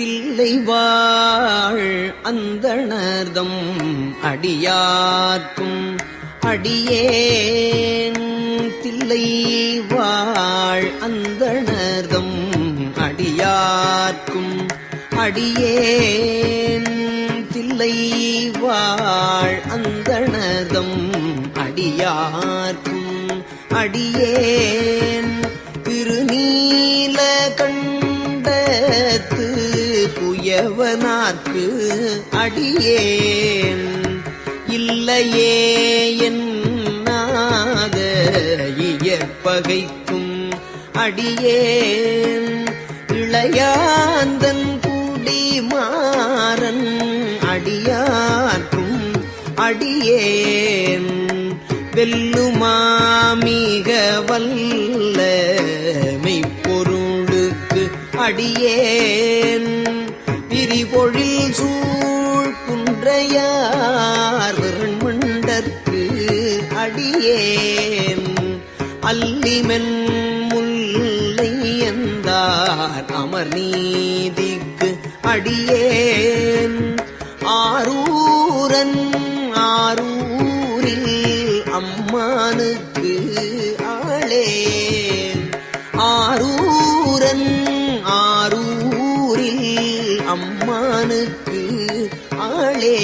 தில்லைவாழ் அந்தணர்தம் அடியார்க்கும் அடியேன் தில்லைவாழ் அந்தணர்தம் அடியார்க்கும் அடியேன் தில்லைவாழ் அந்தணர்தம் அடியார்க்கும் அடியேன் திருநீல கண்டத்து குயவனார்க்கு அடியேன் இல்லையே என்னாத இயற்பகைக்கும் அடியேன் இளையாந்தன் குடிமாறன் அடியார்க்கும் அடியேன் வெல்லுமாமிக வல்ல மெய்ப்பொருளுக்கு அடியேன் விரிபொழில் சூழ் குன்றையார் விரண்மண்டற்கு அடியேன் அல்லிமென் முல்லை எந்தார் அமர் நீதிக்கு அடியேன் ஆரூரன் ஆரூரில் அம்மானுக்கு ஆளேன் ஆரூரன் ஆரூரில் அம்மானுக்கு ஆளே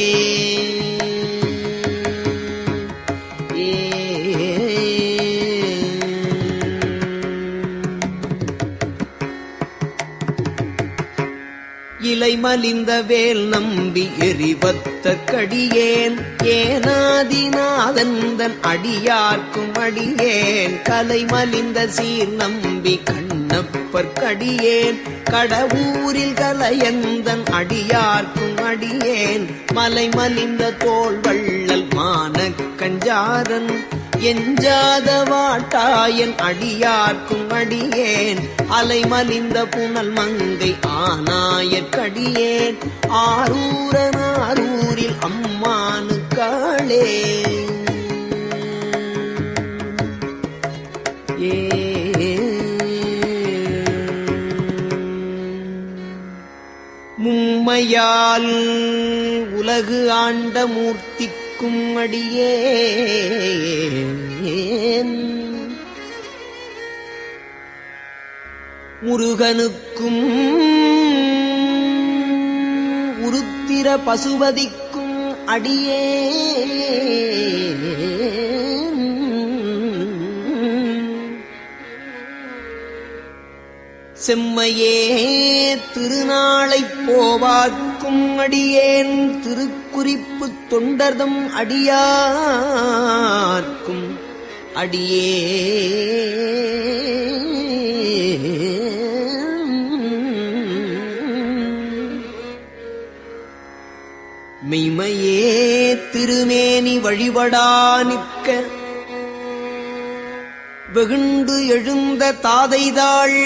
இலை மலிந்த வேல் நம்பி எரிவத்த கடியேன் ஏனாதிநாதந்தன் அடியார்க்கும் அடியேன் கலை மலிந்த சீர் நம்பி கண்ணப்பர் கடியேன் கடவுரில் கலையந்தன் அடியார்க்கும் அடியேன் மலை மலிந்த தோள் வள்ளல் மான கஞ்சாரன் எஞ்சாத வாட்டாயன் அடியார்க்கும் அடியேன் அலை மலிந்த புனல் மங்கை ஆனாயற்கடியேன் ஆரூரன் ஆரூரில் அம்மானுக்காளே மும்மையால் உலகு ஆண்ட மூர்த்திக்கும் அடியேன் முருகனுக்கும் உருத்திர பசுபதிக்கும் அடியேன் செம்மையே திருநாளைப் போவார்க்கும் அடியேன் திருக்குறிப்பு தொண்டர்தம் அடியார்க்கும் அடியேன் மெய்மையே திருமேனி வழிபடா நிற்க வெகுண்டு எழுந்த தாதைதாள்